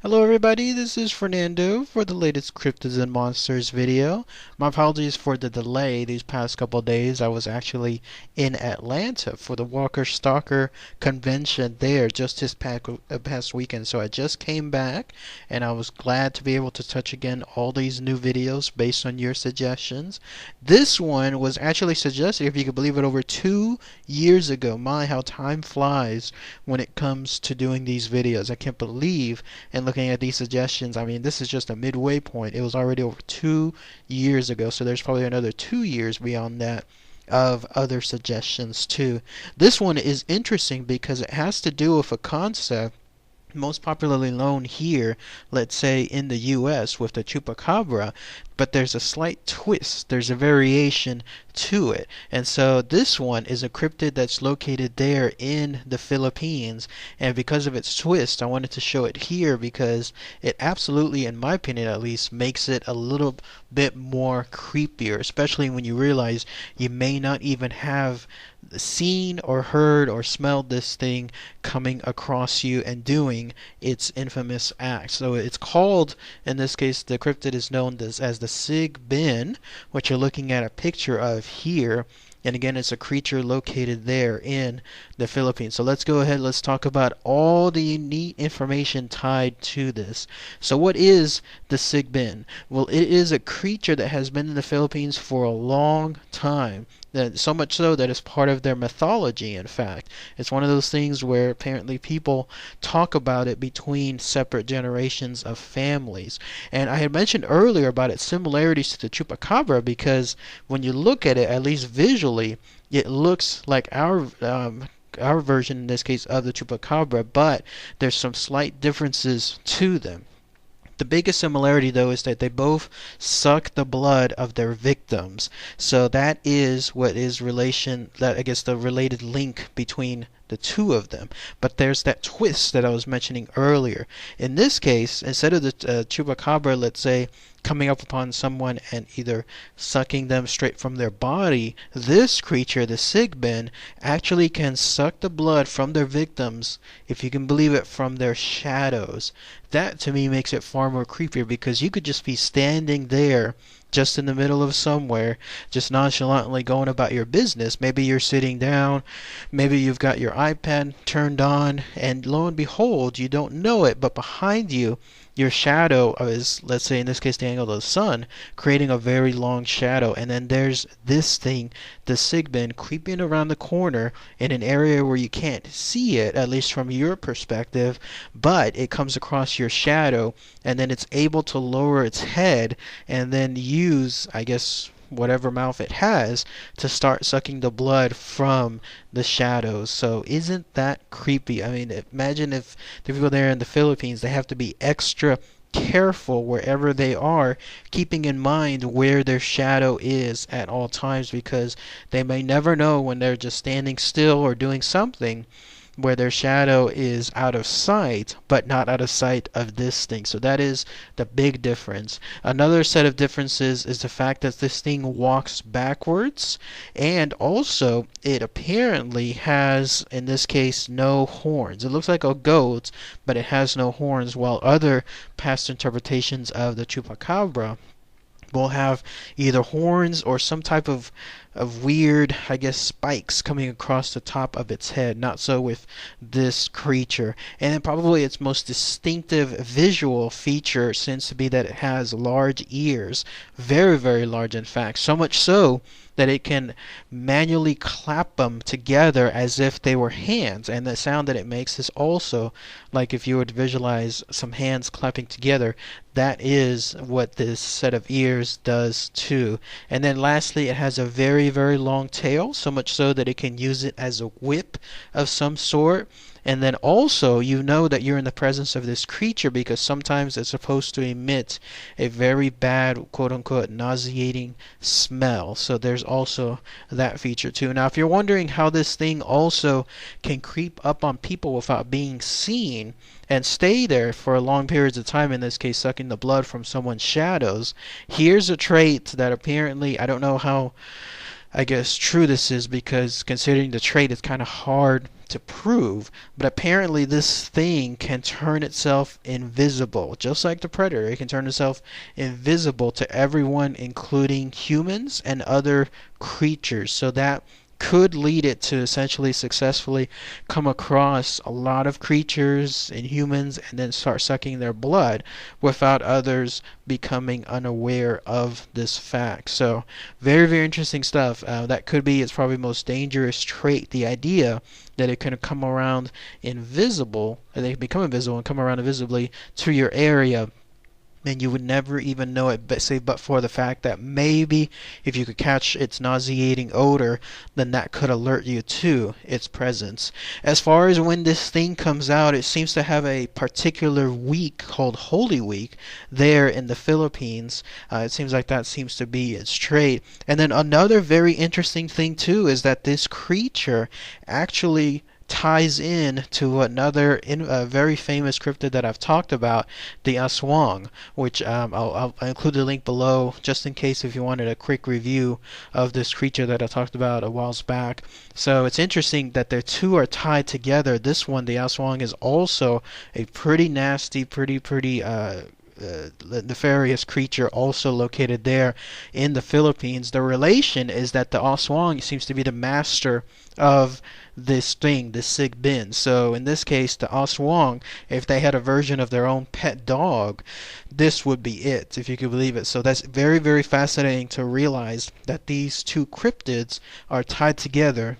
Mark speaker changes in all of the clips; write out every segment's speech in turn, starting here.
Speaker 1: Hello everybody, this is Fernando for the latest Cryptids and Monsters video. My apologies for the delay these past couple days. I was actually in Atlanta for the Walker Stalker convention there just this past weekend. So I just came back and I was glad to be able to touch again all these new videos based on your suggestions. This one was actually suggested, if you could believe it, over 2 years ago. My, how time flies when it comes to doing these videos. I can't believe, and looking at these suggestions, I mean, this is just a midway point. It was already over 2 years ago, so there's probably another 2 years beyond that of other suggestions too. This one is interesting because it has to do with a concept most popularly known here, let's say in the US with the chupacabra, but there's a slight twist, there's a variation to it. And so this one is a cryptid that's located there in the Philippines, and because of its twist, I wanted to show it here because it absolutely, in my opinion at least, makes it a little bit more creepier, especially when you realize you may not even have seen or heard or smelled this thing coming across you and doing its infamous act. So it's called, in this case, the cryptid is known as the Sigbin, which you're looking at a picture of here. And again, it's a creature located there in the Philippines. So let's go ahead, let's talk about all the neat information tied to this. So what is the Sigbin? Well, it is a creature that has been in the Philippines for a long time. So much so that it's part of their mythology, in fact. It's one of those things where apparently people talk about it between separate generations of families. And I had mentioned earlier about its similarities to the chupacabra because when you look at it, at least visually, it looks like our version in this case of the chupacabra, but there's some slight differences to them. The biggest similarity, though, is that they both suck the blood of their victims. So that is what is relation, that I guess the related link between the two of them. But there's that twist that I was mentioning earlier. In this case, instead of the chupacabra, let's say, coming up upon someone and either sucking them straight from their body, this creature, the Sigbin, actually can suck the blood from their victims, if you can believe it, from their shadows. That to me makes it far more creepier because you could just be standing there just in the middle of somewhere, just nonchalantly going about your business. Maybe you're sitting down, maybe you've got your iPad turned on, and lo and behold, you don't know it, but behind you, your shadow is, let's say in this case, the angle of the sun, creating a very long shadow. And then there's this thing, the Sigbin, creeping around the corner in an area where you can't see it, at least from your perspective, but it comes across your shadow, and then it's able to lower its head and then use, I guess, whatever mouth it has to start sucking the blood from the shadows. So isn't that creepy? I mean, imagine if the people there in the Philippines, they have to be extra careful wherever they are, keeping in mind where their shadow is at all times, because they may never know when they're just standing still or doing something where their shadow is out of sight, but not out of sight of this thing. So that is the big difference. Another set of differences is the fact that this thing walks backwards, and also it apparently has, in this case, no horns. It looks like a goat, but it has no horns, while other past interpretations of the chupacabra will have either horns or some type of weird, I guess, spikes coming across the top of its head. Not so with this creature. And then probably its most distinctive visual feature seems to be that it has large ears. Very, very large, in fact. So much so that it can manually clap them together as if they were hands. And the sound that it makes is also like if you would visualize some hands clapping together. That is what this set of ears does too. And then lastly, it has a very, very long tail, so much so that it can use it as a whip of some sort. And then also, you know that you're in the presence of this creature because sometimes it's supposed to emit a very bad, quote-unquote, nauseating smell. So there's also that feature too. Now, if you're wondering how this thing also can creep up on people without being seen and stay there for long periods of time, in this case sucking the blood from someone's shadows, here's a trait that apparently, I don't know how, I guess, true this is, because considering the trait, it's kind of hard to prove, but apparently this thing can turn itself invisible, just like the predator. It can turn itself invisible to everyone, including humans and other creatures. So that could lead it to essentially successfully come across a lot of creatures and humans and then start sucking their blood without others becoming unaware of this fact. So very, very interesting stuff. That could be its probably most dangerous trait, the idea that it can come around invisible, and they can become invisible and come around invisibly to your area, and you would never even know it, but for the fact that maybe if you could catch its nauseating odor, then that could alert you to its presence. As far as when this thing comes out, it seems to have a particular week called Holy Week there in the Philippines. It seems like that seems to be its trait. And then another very interesting thing too is that this creature actually ties in to another very famous cryptid that I've talked about, the aswang, which I'll include the link below just in case if you wanted a quick review of this creature that I talked about a while back. So it's interesting that the two are tied together. This one, the aswang, is also a pretty nasty, pretty nefarious creature also located there in the Philippines. The relation is that the aswang seems to be the master of this thing, this Sigbin. So in this case, the aswang, if they had a version of their own pet dog, this would be it, if you could believe it. So that's very, very fascinating to realize that these two cryptids are tied together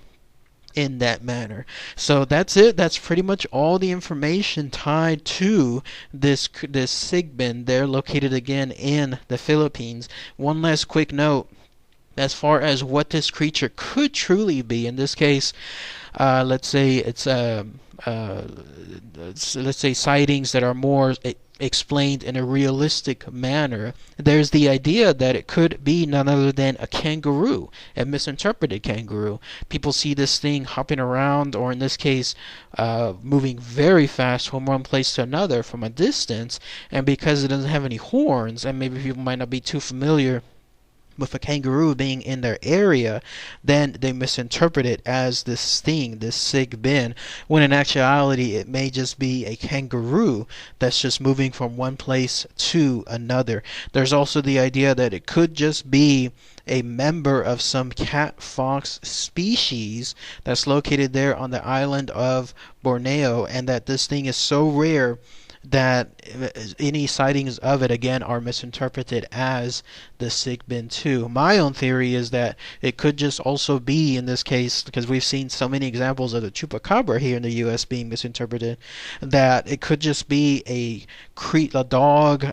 Speaker 1: in that manner. So that's it. That's pretty much all the information tied to this Sigbin. They're located again in the Philippines. One last quick note as far as what this creature could truly be. In this case, let's say let's say sightings that are more explained in a realistic manner. There's the idea that it could be none other than a kangaroo, a misinterpreted kangaroo. People see this thing hopping around, or in this case, moving very fast from one place to another from a distance, and because it doesn't have any horns, and maybe people might not be too familiar with a kangaroo being in their area, then they misinterpret it as this thing, this Sigbin, when in actuality it may just be a kangaroo that's just moving from one place to another. There's also the idea that it could just be a member of some cat fox species that's located there on the island of Borneo, and that this thing is so rare that any sightings of it again are misinterpreted as the Sigbin 2. My own theory is that it could just also be, in this case, because we've seen so many examples of the chupacabra here in the US being misinterpreted, that it could just be a dog,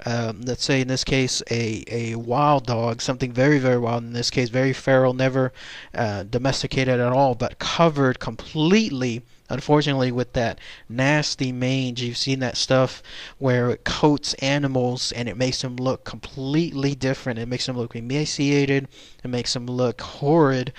Speaker 1: let's say in this case a wild dog, something very, very wild, in this case very feral, never domesticated at all, but covered completely, unfortunately, with that nasty mange. You've seen that stuff where it coats animals and it makes them look completely different. It makes them look emaciated. It makes them look horrid,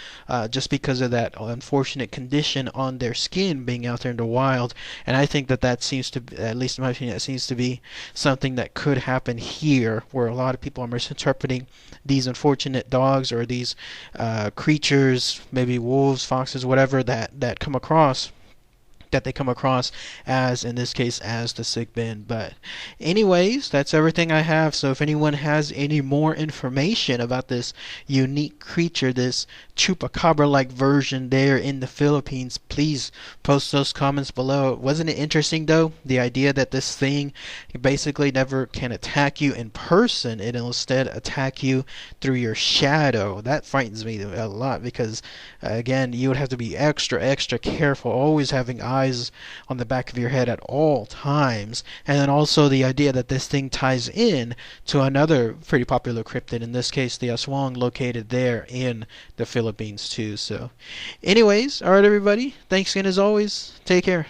Speaker 1: just because of that unfortunate condition on their skin being out there in the wild. And I think that that seems to, at least in my opinion, that seems to be something that could happen here, where a lot of people are misinterpreting these unfortunate dogs or these creatures, maybe wolves, foxes, whatever, that they come across as, in this case, as the Sigbin. But anyways, that's everything I have. So if anyone has any more information about this unique creature, this chupacabra-like version there in the Philippines, please post those comments below. Wasn't it interesting though, the idea that this thing basically never can attack you in person, it'll instead attack you through your shadow? That frightens me a lot, because again, you would have to be extra careful, always having eyes on the back of your head at all times. And then also the idea that this thing ties in to another pretty popular cryptid, in this case the aswang, located there in the Philippines too. So anyways, alright everybody, thanks again as always, take care.